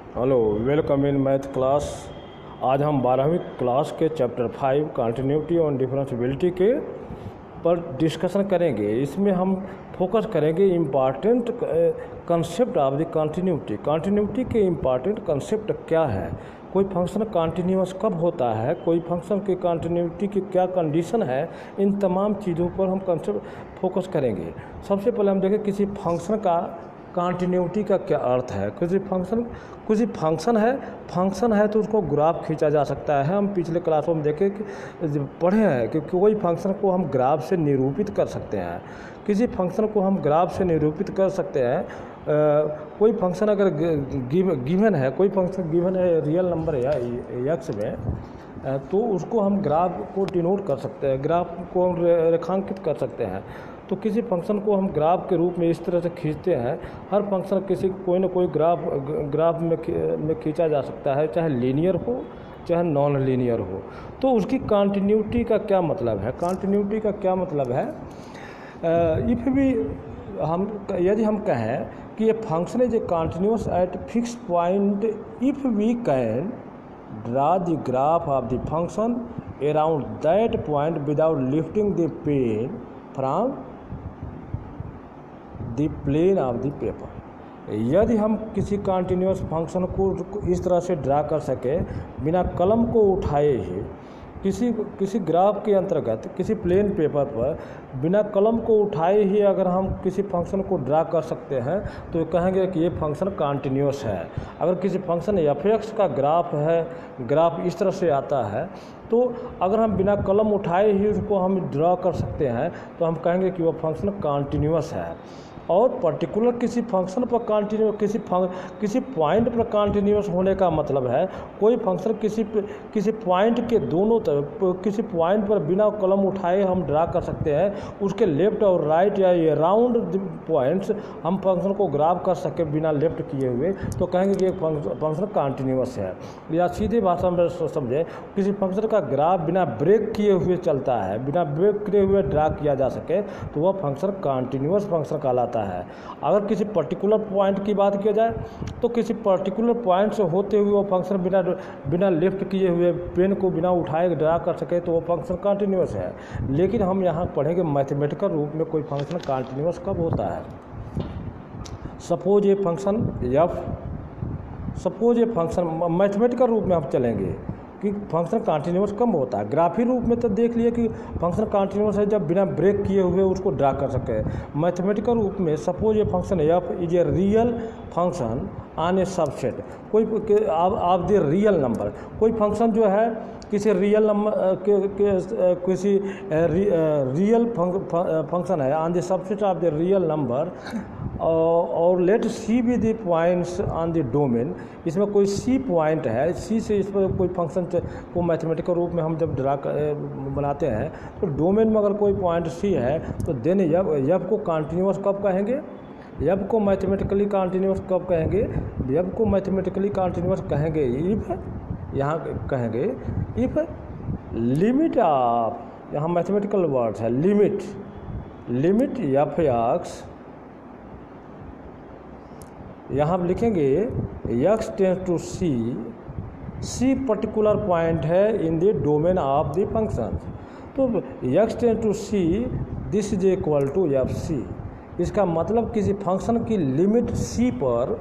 Hello, welcome in math class. आज हम 12वीं क्लास के चैप्टर 5 कंटिन्यूटी और डिफरेंशिएबिलिटी के पर डिस्कशन करेंगे। इसमें हम फोकस करेंगे important concept of the continuity. Continuity के इम्पॉर्टेंट कंसेप्ट क्या है, कोई फंक्शन कंटिन्यूअस कब होता है, कोई फंक्शन की कंटिन्यूटी की क्या कंडीशन है, इन तमाम चीज़ों पर हम कंसेप्ट फोकस करेंगे। सबसे पहले हम देखें किसी फंक्शन का कंटिन्यूटी का क्या अर्थ है। किसी फंक्शन है तो उसको ग्राफ खींचा जा सकता है। हम पिछले क्लासों में देखे कि पढ़े हैं कि कोई फंक्शन को हम ग्राफ से निरूपित कर सकते हैं। किसी फंक्शन को हम ग्राफ से निरूपित कर सकते हैं। कोई फंक्शन अगर गिवन है, कोई फंक्शन गिवन है रियल नंबर या एक्स में, तो उसको हम ग्राफ को डिनोट कर सकते हैं, ग्राफ को हम रेखांकित कर सकते हैं। तो किसी फंक्शन को हम ग्राफ के रूप में इस तरह से खींचते हैं। हर फंक्शन कोई ना कोई ग्राफ में खींचा जा सकता है, चाहे लीनियर हो चाहे नॉन लीनियर हो। तो उसकी कंटिन्यूटी का क्या मतलब है, कंटिन्यूटी का क्या मतलब है। यदि हम कहें कि ये function is a continuous at fix point if we can draw the graph of the function around that point without lifting the pen from the plane of the paper. यदि हम किसी कंटिन्यूअस फंक्शन को इस तरह से draw कर सके बिना कलम को उठाए ही, किसी ग्राफ के अंतर्गत किसी प्लेन पेपर पर बिना कलम को उठाए ही अगर हम किसी फंक्शन को ड्रा कर सकते हैं तो कहेंगे कि ये फंक्शन कंटिन्यूअस है। अगर किसी फंक्शन f(x) का ग्राफ इस तरह से आता है, तो अगर हम बिना कलम उठाए ही उसको हम ड्रा कर सकते हैं तो हम कहेंगे कि वह फंक्शन कंटिन्यूअस है। और पर्टिकुलर किसी फंक्शन पर किसी पॉइंट पर कंटिन्यूअस होने का मतलब है कोई फंक्शन किसी पॉइंट के दोनों तरफ किसी पॉइंट पर बिना कलम उठाए हम ड्रा कर सकते हैं। उसके लेफ्ट और राइट या ये राउंड पॉइंट्स हम फंक्शन को ग्राफ कर सके बिना लेफ्ट किए हुए, तो कहेंगे कि एक फंक्शन कंटिन्यूअस है। या सीधी भाषा में समझे, किसी फंक्शन का ग्राफ बिना ब्रेक किए हुए चलता है, बिना ब्रेक किए हुए ड्रा किया जा सके तो वह फंक्शन कंटिन्यूअस फंक्शन कहलाता है। अगर किसी पर्टिकुलर पॉइंट की बात किया जाए तो किसी पर्टिकुलर पॉइंट से होते हुए वो फंक्शन बिना लिफ्ट किए हुए पेन को बिना उठाए ड्रा कर सके तो वो फंक्शन कंटिन्यूअस है। लेकिन हम यहाँ पढ़ेंगे मैथमेटिकल रूप में कोई फंक्शन कंटिन्यूअस कब होता है। सपोज ये फंक्शन मैथमेटिकल रूप में हम चलेंगे कि फंक्शन कंटिन्यूअस कब होता है। ग्राफी रूप में तो देख लिए कि फंक्शन कंटिन्यूअस है जब बिना ब्रेक किए हुए उसको ड्रा कर सके। मैथमेटिकल रूप में सपोज ये function f is a real function on A subset कोई ऑफ द रियल नंबर। कोई फंक्शन जो है किसी रियल नंबर किसी रियल फंक्शन है on the subset of the real number, और let C be the points on the domain. इसमें कोई सी पॉइंट है, सी से इस पर कोई फंक्शन को मैथमेटिकल रूप में हम जब बनाते हैं तो डोमेन में अगर कोई पॉइंट सी है तो देन यब को कंटिन्यूअस कब कहेंगे, यब को मैथमेटिकली कंटिन्यूअस कब कहेंगे, यब को मैथमेटिकली कंटिन्यूअस कहेंगे इफ, यहाँ कहेंगे इफ लिमिट ऑफ, यहाँ मैथमेटिकल वर्ड है लिमिट f(x), यहाँ हम लिखेंगे x tends to c particular point है in the domain of the function. तो x tends to c this is equal to fc। इसका मतलब किसी फंक्शन की लिमिट c पर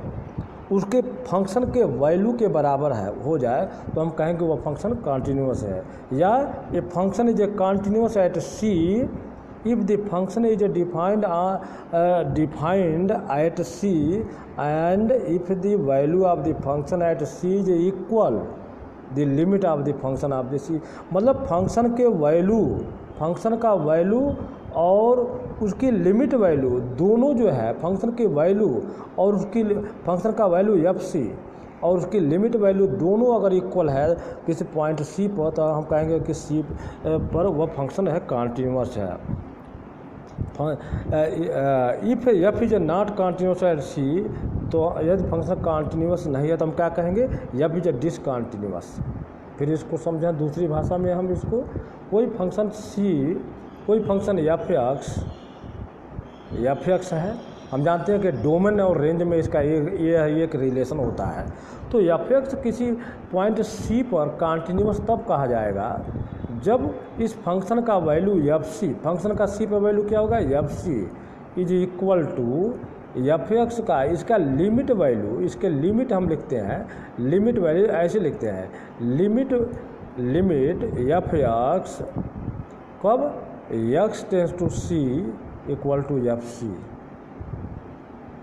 उसके फंक्शन के वैल्यू के बराबर हो जाए तो हम कहेंगे वह फंक्शन कंटिन्यूअस है। या a function is a continuous eight c if the function is defined at c and if the value of the function at c is equal the limit of the function of the c। मतलब function का value और उसकी limit value दोनों जो है, function की value और उसकी फंक्शन का वैल्यू fc और उसकी लिमिट वैल्यू दोनों अगर इक्वल है किसी पॉइंट c पर, तो हम कहेंगे कि c पर वह फंक्शन है कंटिन्यूअस है। If f is not continuous eight c, तो यदि फंक्शन कंटिन्यूअस नहीं है तो हम क्या कहेंगे, f इज डिसकंटिन्यूअस। फिर इसको समझें दूसरी भाषा में, हम इसको कोई फंक्शन f(x) है हम जानते हैं कि डोमेन और रेंज में इसका ये एक रिलेशन होता है। तो एफ एक्स किसी पॉइंट सी पर कॉन्टिन्यूस तब कहा जाएगा जब इस फंक्शन का वैल्यू एफ सी, फंक्शन का सी पर वैल्यू क्या होगा, f c is equal to f x का इसका लिमिट वैल्यू, इसके लिमिट हम लिखते हैं, लिमिट वैल्यू ऐसे लिखते हैं, लिमिट एफ एक्स कब x tends to c equal to f c,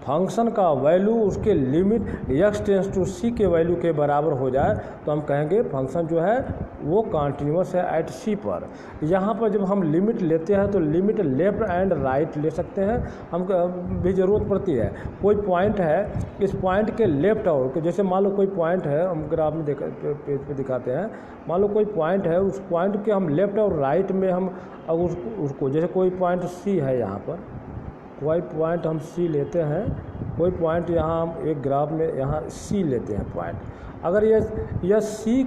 function का वैल्यू उसके limit x tends to c के वैल्यू के बराबर हो जाए तो हम कहेंगे फंक्शन जो है वो कॉन्टिन्यूस है एट सी पर। यहाँ पर जब हम लिमिट लेते हैं तो लिमिट लेफ्ट एंड राइट ले सकते हैं, हम भी ज़रूरत पड़ती है। कोई पॉइंट है, इस पॉइंट के लेफ्ट और जैसे मान लो कोई पॉइंट है, हम ग्राफ में पेज पे दिखाते हैं, मान लो कोई पॉइंट है, उस पॉइंट के हम लेफ्ट और राइट में हम उसको जैसे कोई पॉइंट सी है, यहाँ पर कोई पॉइंट हम सी लेते हैं, कोई पॉइंट यहाँ हम एक ग्राफ में यहाँ सी लेते हैं पॉइंट, अगर यह सी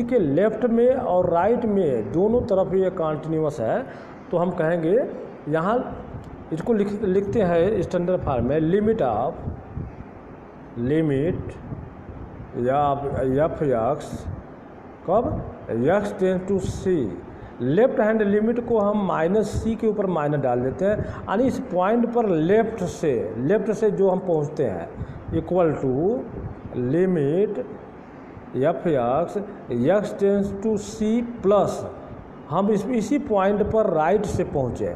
के लेफ्ट में और राइट में दोनों तरफ ये कॉन्टिन्यूस है तो हम कहेंगे, यहाँ इसको लिखते हैं स्टैंडर्ड फॉर्म में, लिमिट या एफ एक्स कब x tends to c, left hand limit को हम माइनस सी के ऊपर माइनस डाल देते हैं, यानी इस पॉइंट पर लेफ्ट से जो हम पहुंचते हैं equal to limit f x tends to c plus हम इसी पॉइंट पर राइट से पहुँचे,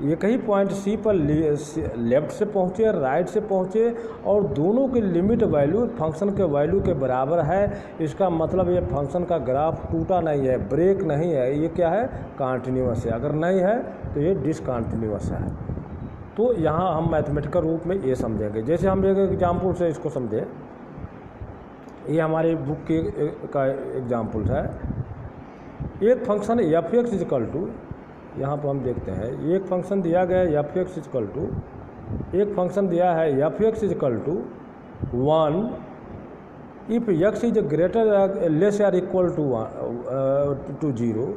एक ही पॉइंट सी पर लेफ्ट से पहुँचे, राइट से पहुँचे और दोनों की लिमिट वैल्यू फंक्शन के वैल्यू के बराबर है। इसका मतलब ये फंक्शन का ग्राफ टूटा नहीं है, ब्रेक नहीं है, ये क्या है, कॉन्टिन्यूस है। अगर नहीं है तो ये डिसकॉन्टिन्यूस है। तो यहाँ हम मैथमेटिकल रूप में ये समझेंगे। जैसे हम एक एग्जाम्पल से इसको समझे, ये हमारी बुक का एग्जाम्पल है। एक function f x equal to, यहाँ पर हम देखते हैं एक फंक्शन दिया गया है एफ एक्स इजकल टू, एक फंक्शन दिया है f x equal to 1 if x is greater less or equal to 0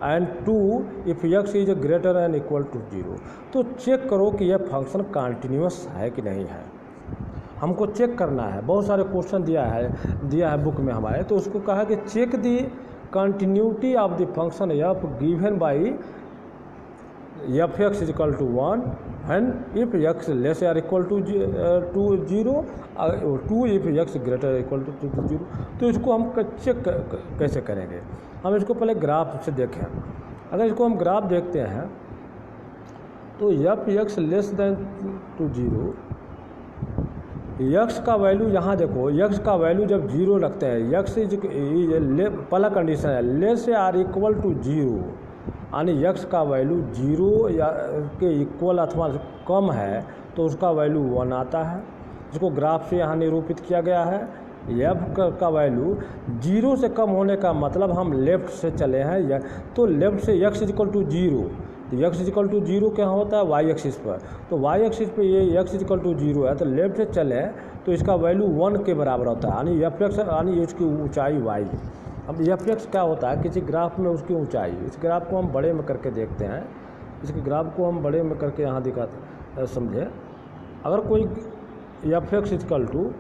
and 2 if x is greater and equal to 0। तो चेक करो कि यह फंक्शन कॉन्टिन्यूस है कि नहीं है, हमको चेक करना है। बहुत सारे क्वेश्चन दिया है बुक में हमारे, तो उसको कहा कि check the continuity of the function f given by f x equal to 1 and if x less or equal to 0 2 if x greater equal to 0। तो इसको हम चेक कैसे करेंगे, हम इसको पहले ग्राफ से देखें। अगर इसको हम ग्राफ देखते हैं तो f x less than to 0, x का वैल्यू यहाँ देखो, यक्स का वैल्यू जब 0 रखते हैं, यक्स इज पहला कंडीशन है लेस आर इक्वल टू 0, यानी यक्स का वैल्यू 0 या के इक्वल अथवा कम है तो उसका वैल्यू 1 आता है, जिसको ग्राफ से यहाँ निरूपित किया गया है। एफ का वैल्यू 0 से कम होने का मतलब हम लेफ़्ट से चले हैं, तो लेफ़्ट से एक्स इक्वल टू 0, तो एक्स इक्वल टू 0 क्या होता है, वाई एक्सिस पर, तो वाई एक्सिस पे ये एक्स इक्वल टू 0 है, तो लेफ्ट से चले तो इसका वैल्यू 1 के बराबर होता है, यानी एफ एक्स यानी इसकी ऊंचाई वाई। अब एफ एक्स क्या होता है, किसी ग्राफ में उसकी ऊंचाई, इस ग्राफ को हम बड़े में करके देखते हैं, इसके ग्राफ को हम बड़े में करके यहाँ दिखाते समझे। अगर कोई एफ एक्स इक्वल टू,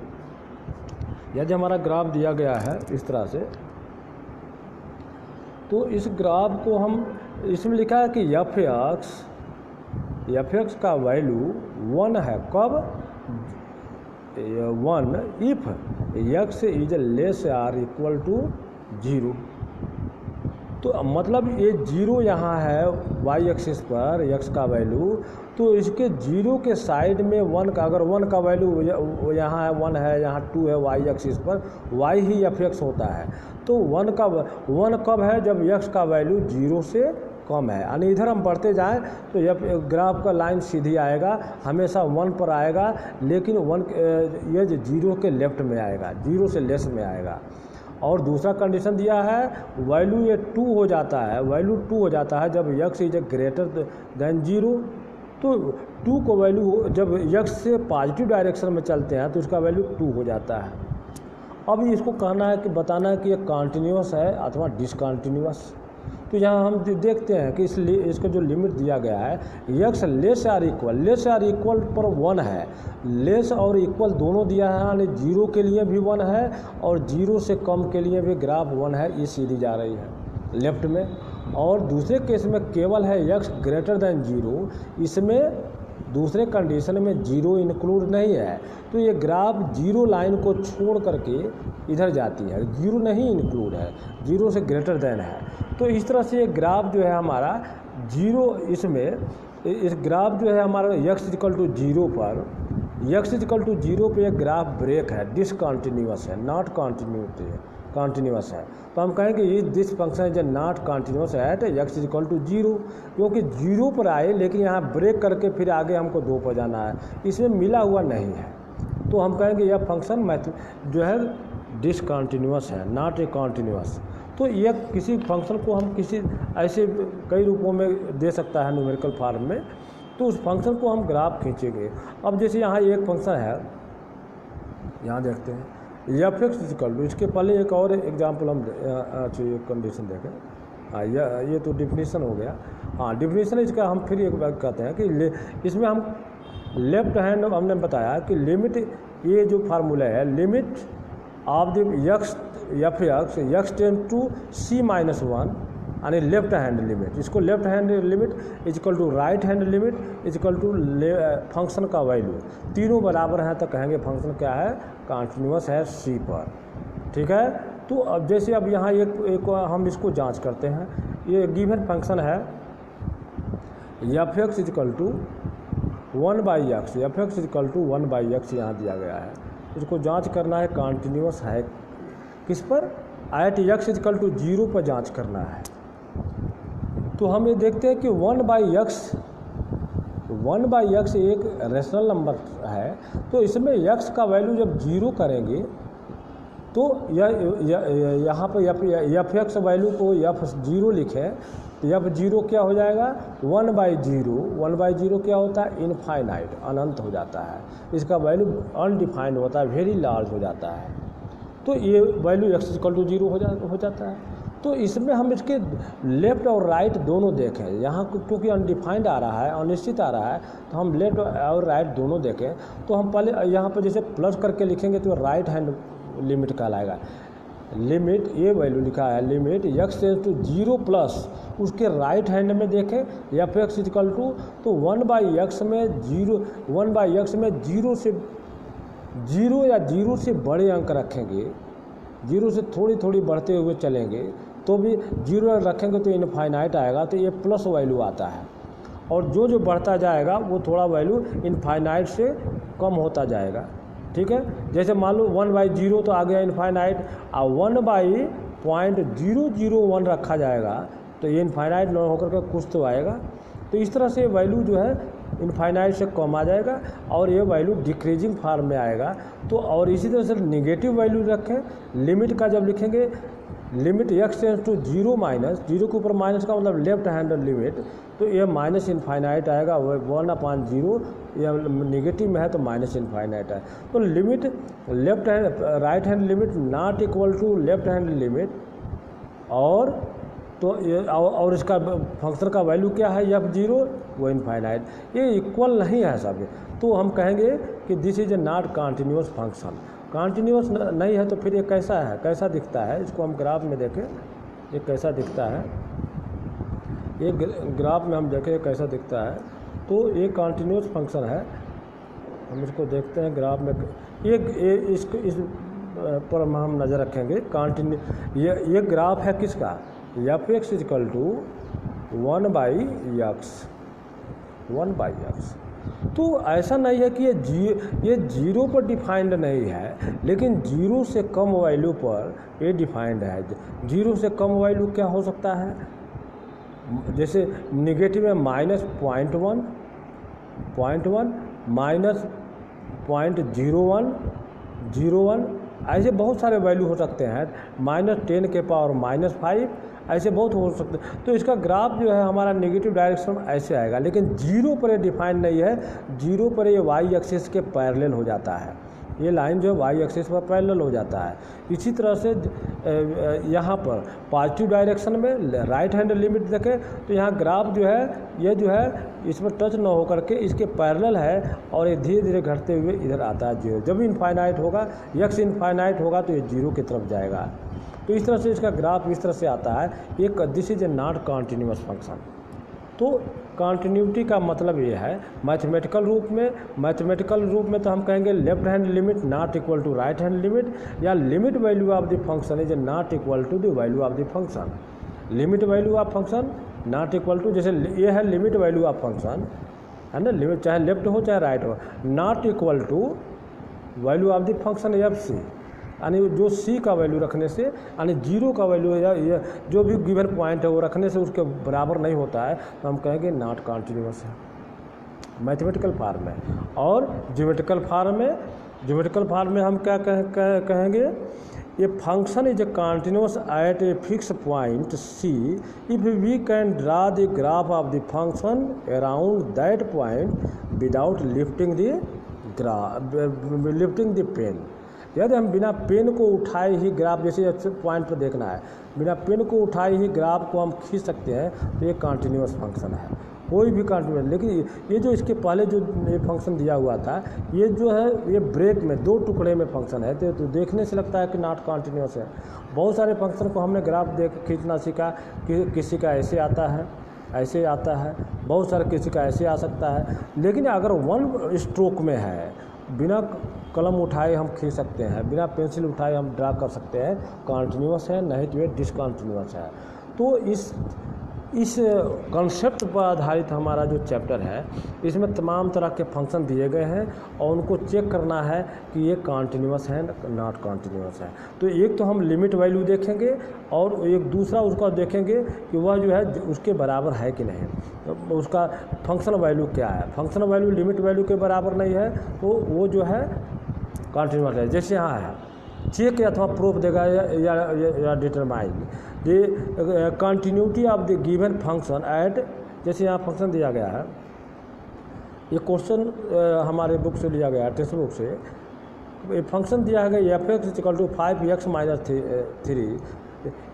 यदि हमारा ग्राफ दिया गया है इस तरह से, तो इस ग्राफ को हम, इसमें लिखा है कि एफ एक्स का वैल्यू 1 है, कब 1 if x is less or equal to 0। तो मतलब ये 0 यहाँ है वाई एक्सिस पर एक्स का वैल्यू, तो इसके 0 के साइड में 1 का, अगर 1 का वैल्यू यहाँ है 1 है, यहाँ 2 है वाई एक्सिस पर, वाई ही एफ एक्स होता है। तो 1 कब है, जब एक्स का वैल्यू 0 से कम है, यानी इधर हम बढ़ते जाएं तो यह ग्राफ का लाइन सीधी आएगा, हमेशा 1 पर आएगा, लेकिन 1 ये 0 के लेफ्ट में आएगा, 0 से लेस में आएगा। और दूसरा कंडीशन दिया है वैल्यू ये 2 हो जाता है, वैल्यू 2 हो जाता है जब एक्स इज ग्रेटर देन 0। तो 2 को वैल्यू जब एक्स से पॉजिटिव डायरेक्शन में चलते हैं तो इसका वैल्यू 2 हो जाता है। अब इसको कहना है कि बताना है कि ये कॉन्टिन्यूस है अथवा डिसकॉन्टिन्यूस। तो यहाँ हम देखते हैं कि इसका जो लिमिट दिया गया है x लेस या इक्वल पर 1 है, लेस और इक्वल दोनों दिया है, यानी 0 के लिए भी 1 है और 0 से कम के लिए भी ग्राफ 1 है, ये सीधी जा रही है लेफ्ट में। और दूसरे केस में केवल है x ग्रेटर देन 0, इसमें दूसरे कंडीशन में 0 इंक्लूड नहीं है, तो ये ग्राफ 0 लाइन को छोड़ करके इधर जाती है, 0 नहीं इंक्लूड है, 0 से ग्रेटर देन है। तो इस तरह से ये ग्राफ जो है हमारा 0, इसमें इस ग्राफ जो है हमारा x इक्वल टू 0 पर, x इक्वल टू 0 पर यह ग्राफ ब्रेक है, डिसकंटिन्यूअस है, नॉट कॉन्टिन्यूअस है। तो हम कहेंगे ये this function is not continuous at x equal to 0, क्योंकि 0 पर आए लेकिन यहाँ ब्रेक करके फिर आगे हमको 2 पर जाना है, इसमें मिला हुआ नहीं है। तो हम कहेंगे यह फंक्शन जो है डिसकंटिन्यूअस है, नॉट ए कॉन्टिन्यूअस। तो यह किसी फंक्शन को हम किसी ऐसे कई रूपों में दे सकता है न्यूमेरिकल फॉर्म में, तो उस फंक्शन को हम ग्राफ खींचेंगे। अब जैसे यहाँ एक फंक्शन है, यहाँ देखते हैं एफ एक्स इक्वल टू, इसके पहले एक और एग्जाम्पल हम एक कंडीशन देखें। हाँ, ये तो डिफिनीशन हो गया। हाँ, डिफिनीशन इसका हम फिर एक बार कहते हैं कि इसमें हम लेफ्ट हैंड हमने बताया कि लिमिट, ये जो फार्मूला है limit of the x tend to c-1 यानी लेफ्ट हैंड लिमिट, इसको left hand limit equal to right hand limit equal to function का वैल्यू, तीनों बराबर हैं तो कहेंगे फंक्शन क्या है, कॉन्टिन्यूअस है c पर। ठीक है, तो अब जैसे अब यहाँ एक हम इसको जांच करते हैं, ये गिवन फंक्शन है f x equal to 1/x, f x equal to 1/x यहाँ दिया गया है। इसको जांच करना है कॉन्टिन्यूअस है किस पर, एट x इक्वल टू 0 पर जांच करना है। तो हम ये देखते हैं कि 1/x एक रेशनल नंबर है, तो इसमें x का वैल्यू जब 0 करेंगे तो यहाँ पर एफ एक्स वैल्यू को f0 लिखें तो f0 क्या हो जाएगा, 1/0 क्या होता है, इनफाइनाइट, अनंत हो जाता है, इसका वैल्यू अनडिफाइंड होता है, वेरी लार्ज हो जाता है। तो ये वैल्यू x इक्वल टू 0 हो जाता है। तो इसमें हम इसके लेफ़्ट और राइट दोनों देखें, यहाँ क्योंकि अनडिफाइंड आ रहा है, अनिश्चित आ रहा है, तो हम लेफ़्ट और राइट दोनों देखें। तो हम पहले यहाँ पर जैसे प्लस करके लिखेंगे तो राइट हैंड लिमिट कहलाएगा। लिमिट ये वैल्यू लिखा है, limit x tends to 0 plus, उसके राइट हैंड में देखें एफ एक्स इक्वल टू, तो 1/x में 0 या 0 से बड़े अंक रखेंगे, 0 से थोड़ी बढ़ते हुए चलेंगे तो भी 0 रखेंगे तो इनफाइनाइट आएगा, तो ये प्लस वैल्यू आता है। और जो बढ़ता जाएगा वो थोड़ा वैल्यू इनफाइनाइट से कम होता जाएगा। ठीक है, जैसे मान लो 1/0 तो आ गया इनफाइनाइट, और 1/001 रखा जाएगा तो ये इनफाइनाइट न होकर के कुछ तो आएगा। तो इस तरह से वैल्यू जो है इनफाइनाइट से कम आ जाएगा और ये वैल्यू डिक्रीजिंग फॉर्म में आएगा। तो और इसी तरह से नेगेटिव वैल्यू रखें, लिमिट का जब लिखेंगे limit x tends to 0 minus, 0 के ऊपर माइनस का मतलब लेफ्ट हैंड लिमिट, तो ये माइनस इनफाइनाइट आएगा, 1/0, या नेगेटिव में है तो माइनस इनफाइनाइट है। तो limit left hand right hand limit not equal to left hand limit, और तो ये और इसका फंक्शन का वैल्यू क्या है f0, वो इनफाइनाइट, ये इक्वल नहीं है सब। तो हम कहेंगे कि this is a not continuous function. Continuous नहीं है तो फिर ये कैसा है, कैसा दिखता है, इसको हम ग्राफ में देखें ये कैसा दिखता है, ये ग्राफ में हम देखें कैसा दिखता है। तो ये कॉन्टिन्यूअस फंक्शन है, हम इसको देखते हैं ग्राफ में, इस पर हम नज़र रखेंगे। ये ग्राफ है किसका, F x equal to 1/x। तो ऐसा नहीं है कि ये 0 पर डिफाइंड नहीं है, लेकिन 0 से कम वैल्यू पर ये डिफाइंड है। 0 से कम वैल्यू क्या हो सकता है, जैसे निगेटिव में -0.1, -0.01, ऐसे बहुत सारे वैल्यू हो सकते हैं, -10 के पावर -5, ऐसे बहुत हो सकते हैं। तो इसका ग्राफ जो है हमारा नेगेटिव डायरेक्शन ऐसे आएगा, लेकिन 0 पर ये डिफाइंड नहीं है, 0 पर ये y एक्सिस के पैरेलल हो जाता है। ये लाइन जो है वाई एक्सिस पर पैरेलल हो जाता है। इसी तरह से यहाँ पर पॉजिटिव डायरेक्शन में राइट हैंड लिमिट देखें तो यहाँ ग्राफ जो है ये जो है इस पर टच न होकर के इसके पैरेलल है और ये धीरे धीरे घटते हुए इधर आता है जीरो। जब इनफाइनाइट होगा, एक्स इनफाइनाइट होगा तो ये जीरो की तरफ जाएगा। तो इस तरह से इसका ग्राफ इस तरह से आता है। एक this is a not continuous function. तो कॉन्टिन्यूटी का मतलब ये है मैथमेटिकल रूप में तो हम कहेंगे left hand limit not equal to right hand limit, या limit value of the function is not equal to the value of the function. Limit value of function not equal to, जैसे ये है limit value of function है ना, limit चाहे left हो चाहे right हो, not equal to value of the function f c, यानी जो सी का वैल्यू रखने से, यानी जीरो का वैल्यू या जो भी गिवन पॉइंट है वो रखने से उसके बराबर नहीं होता है, तो हम कहेंगे नॉट कॉन्टिन्यूअस है मैथमेटिकल फॉर्म में। और ज्योमेट्रिकल फॉर्म में हम क्या कहेंगे, ये function is a continuous at a fix point c if we can draw the graph of the function around that point without lifting the pen. यदि हम बिना पेन को उठाए ही ग्राफ, जैसे पॉइंट पर देखना है, बिना पेन को उठाए ही ग्राफ को हम खींच सकते हैं, तो ये कॉन्टिन्यूअस फंक्शन है, कोई भी कॉन्टिन्यूअस। लेकिन ये जो इसके पहले जो ये फंक्शन दिया हुआ था, ये जो है ये ब्रेक में दो टुकड़े में फंक्शन है, तो देखने से लगता है कि नॉट कॉन्टिन्यूअस है। बहुत सारे फंक्शन को हमने ग्राफ देख खींचना सीखा कि किसी का ऐसे आता है, ऐसे आता है, बहुत सारे किसी का ऐसे आ सकता है। लेकिन अगर वन स्ट्रोक में है, बिना कलम उठाए हम खींच सकते हैं, बिना पेंसिल उठाए हम ड्रा कर सकते हैं, कॉन्टिन्यूअस है, नहीं तो ये डिसकॉन्टिन्यूअस है। तो इस कॉन्सेप्ट पर आधारित हमारा जो चैप्टर है, इसमें तमाम तरह के फंक्शन दिए गए हैं और उनको चेक करना है कि ये कॉन्टिन्यूअस है नॉट कॉन्टिन्यूअस है। तो एक तो हम लिमिट वैल्यू देखेंगे और एक दूसरा उसका देखेंगे कि वह जो है उसके बराबर है कि नहीं, तो उसका फंक्शन वैल्यू क्या है। फंक्शन वैल्यू लिमिट वैल्यू के बराबर नहीं है तो वो जो है कॉन्टिन्यूअस है। जैसे यहाँ है चेक अथवा प्रूफ देगा या determine the continuity of the given function at, जैसे यहाँ फंक्शन दिया गया है, ये क्वेश्चन हमारे बुक से लिया गया है, टेक्स्ट बुक से। ये फंक्शन दिया है f x equal to 5x minus 3,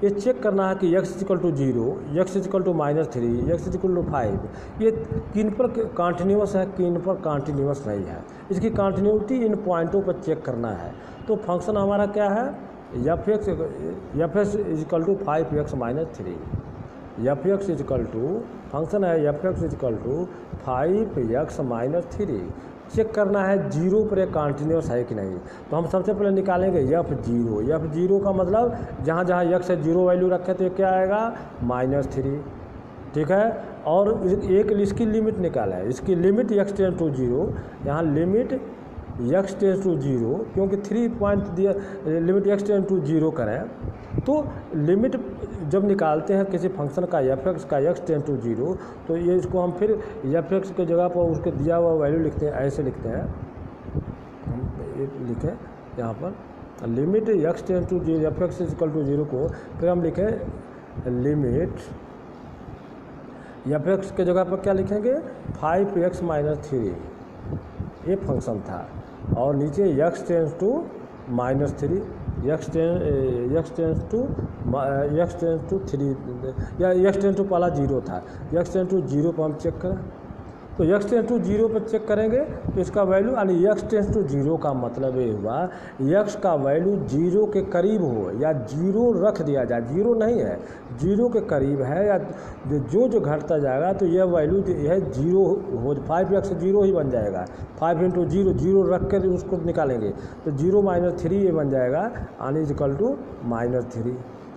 ये चेक करना है कि x equal to 0, x equal to -3, x equal to 5, ये किन पर कॉन्टिन्यूअस है, किन पर कॉन्टिन्यूअस नहीं है। इसकी कॉन्टिन्यूटी इन पॉइंटों पर चेक करना है। तो फंक्शन हमारा क्या है, f x equal to 5x minus 3, f x equal to function है f x equal to 5x minus 3। Check करना है जीरो पर एक कॉन्टिन्यूअस है कि नहीं। तो हम सबसे पहले निकालेंगे एफ जीरो का मतलब जहाँ जहाँ x है जीरो वैल्यू रखे तो क्या आएगा -3, ठीक है। और एक इसकी लिमिट निकाला है, इसकी लिमिट x टेंस टू 0, यहाँ लिमिट x टेंस टू 0, क्योंकि 3 पॉइंट दिया, लिमिट x टेंस टू 0 करें तो लिमिट जब निकालते हैं किसी फंक्शन का एफ एक्स का x टेंस टू 0, तो ये इसको हम फिर एफ एक्स के जगह पर उसके दिया हुआ वैल्यू लिखते हैं, ऐसे लिखते हैं, हम ये लिखें यहाँ पर limit x tends to 0 f x equal to 0 को फिर हम लिखें लिमिट एफ एक्स के जगह पर क्या लिखेंगे 5x माइनस 3, ये फंक्शन था। और नीचे x tends to -3, x tends to 3, या x टेंस टू पहला 0 था, x टेंस टू 0 पर हम चेक करें, तो x टेंस टू 0 पर चेक करेंगे तो इसका वैल्यू, यानी x टेंस टू 0 का मतलब ये हुआ x का वैल्यू 0 के करीब हो या 0 रख दिया जाए, 0 नहीं है 0 के करीब है, या जो घटता जाएगा तो यह वैल्यू है 0 हो, 5x 0 ही बन जाएगा, 5 × 0 0 रख कर उसको निकालेंगे तो 0 - 3 ये बन जाएगा, यानी इक्वल टू -3।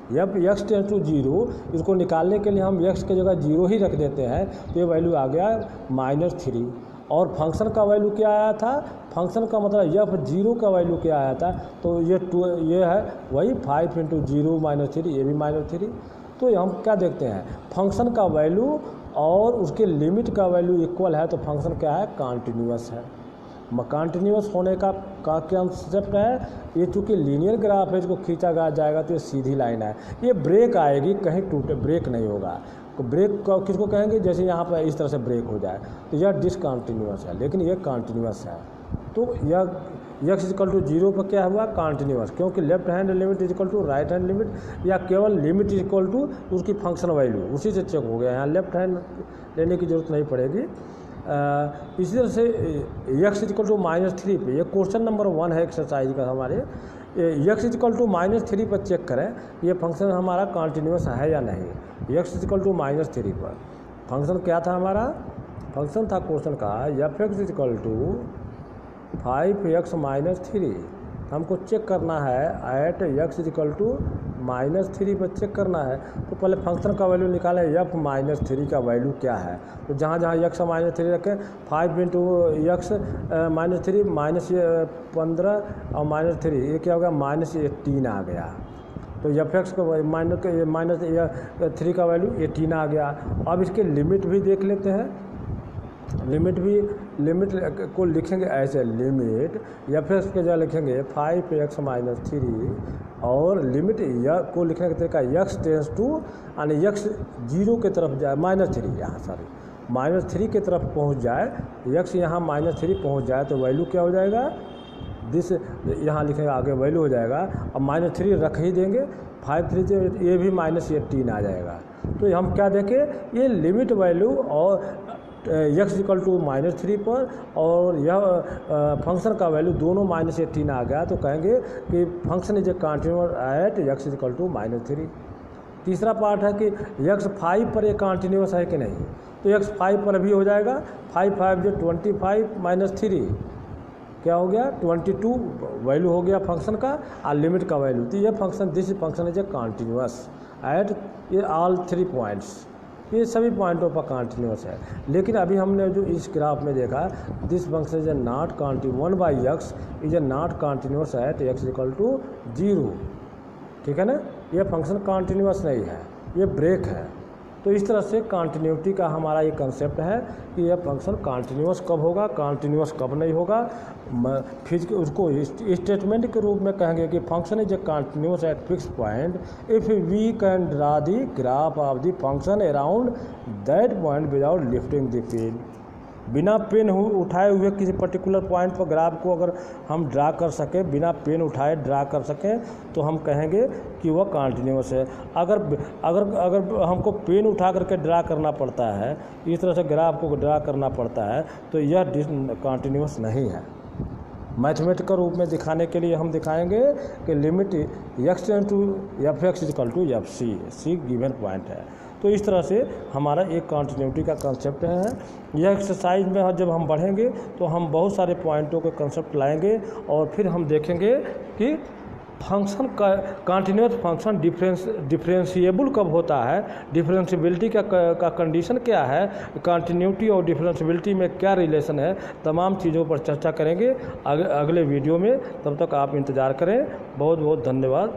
जब x टेंस टू 0, इसको निकालने के लिए हम x के जगह 0 ही रख देते हैं तो ये वैल्यू आ गया -3। और फंक्शन का वैल्यू क्या आया था, फंक्शन का मतलब f0 का वैल्यू क्या आया था, तो ये है वही 5 × 0 -3, ये भी -3। तो हम क्या देखते हैं, फंक्शन का वैल्यू और उसके लिमिट का वैल्यू इक्वल है तो फंक्शन क्या है, कॉन्टिन्यूअस है। कॉन्टिन्यूअस होने का क्या कंसेप्ट है, ये चूँकि लीनियर ग्राफ है, इसको खींचा जाएगा तो ये सीधी लाइन है, ये ब्रेक आएगी, कहीं टूटे ब्रेक नहीं होगा। तो ब्रेक किसको कहेंगे, जैसे यहाँ पर इस तरह से ब्रेक हो जाए तो यह डिसकॉन्टिन्यूअस है, लेकिन यह कॉन्टिन्यूअस है। तो x इक्वल टू 0 पर क्या हुआ, कॉन्टिन्यूस, क्योंकि left hand limit is equal to right hand limit या केवल लिमिट इज इक्वल टू उसकी फंक्शन वैल्यू, उसी से चेक हो गया। यहाँ लेफ्ट हैंड लेने की जरूरत नहीं पड़ेगी। इसी तरह से x इक्वल टू -3 पे, ये क्वेश्चन नंबर 1 है एक्सरसाइज का हमारे, x इक्वल टू -3 पर चेक करें ये फंक्शन हमारा कॉन्टिन्यूस है या नहीं। x इक्वल टू -3 पर फंक्शन क्या था हमारा, फंक्शन था क्वेश्चन का f(x) इक्वल टू 5x-3। हमको चेक करना है एट x इक्वल टू -3 पर चेक करना है। तो पहले फंक्शन का वैल्यू निकालें, f-3 का वैल्यू क्या है। तो जहाँ जहाँ x -3 रखें, 5 इंटू x -3 -15 और -3, ये क्या हो गया, -18 आ गया। तो f(x) का -3 का वैल्यू 18 आ गया। अब इसके लिमिट भी देख लेते हैं। लिमिट को लिखेंगे ऐसे, लिमिट f(x) के जगह लिखेंगे 5x-3 और लिमिट को लिखने का तरीका x टेंस टू यानी x 0 की तरफ जाए, -3 यहाँ सॉरी -3 की तरफ पहुँच जाए, x यहाँ -3 पहुँच जाए तो वैल्यू क्या हो जाएगा, दिस यहाँ लिखेंगे आगे वैल्यू हो जाएगा। अब -3 रख ही देंगे, 5 3 ये भी -18 आ जाएगा। तो हम क्या देखें, ये लिमिट वैल्यू और x इक्वल टू -3 पर और यह फंक्शन का वैल्यू दोनों -18 आ गया, तो कहेंगे कि function is a continuous at x equal to -3। तीसरा पार्ट है कि x 5 पर ये कंटिन्यूअस है कि नहीं। तो x 5 पर भी हो जाएगा, 5 5 जो 25 -3 क्या हो गया, 22 वैल्यू हो गया फंक्शन का और लिमिट का वैल्यू। तो ये function, this function is a continuous eight ये ऑल 3 पॉइंट्स, ये सभी पॉइंटों पर कंटिन्यूस है। लेकिन अभी हमने जो इस ग्राफ में देखा, this function is a not continuous, 1/x is a not continuous at x equal to 0, ठीक है ना। ये फंक्शन कंटिन्यूअस नहीं है, ये ब्रेक है। तो इस तरह से कंटिन्यूटी का हमारा ये कंसेप्ट है कि यह फंक्शन कंटिन्यूअस कब होगा, कंटिन्यूअस कब नहीं होगा। फिर उसको स्टेटमेंट के रूप में कहेंगे कि function is a continuous at fix point if we can draw the graph of the function around that point without lifting the pen. बिना पेन उठाए हुए किसी पर्टिकुलर पॉइंट पर ग्राफ को अगर हम ड्रा कर सकें, बिना पेन उठाए ड्रा कर सकें, तो हम कहेंगे कि वह कंटिन्यूअस है। अगर हमको पेन उठा करके ड्रा करना पड़ता है, इस तरह से ग्राफ को ड्रा करना पड़ता है, तो यह कंटिन्यूअस नहीं है। मैथमेटिकल रूप में दिखाने के लिए हम दिखाएंगे कि लिमिट x to f(x) equal to c given point है। तो इस तरह से हमारा एक कंटिन्यूटी का कंसेप्ट है। यह एक्सरसाइज में जब हम बढ़ेंगे तो हम बहुत सारे पॉइंटों के कंसेप्ट लाएंगे और फिर हम देखेंगे कि फंक्शन का कंटिन्यूअस फंक्शन डिफरेंशिएबल कब होता है, डिफरेंशिएबिलिटी का कंडीशन क्या है, कंटिन्यूटी और डिफरेंशिएबिलिटी में क्या रिलेशन है, तमाम चीज़ों पर चर्चा करेंगे अगले वीडियो में। तब तक आप इंतज़ार करें। बहुत बहुत धन्यवाद।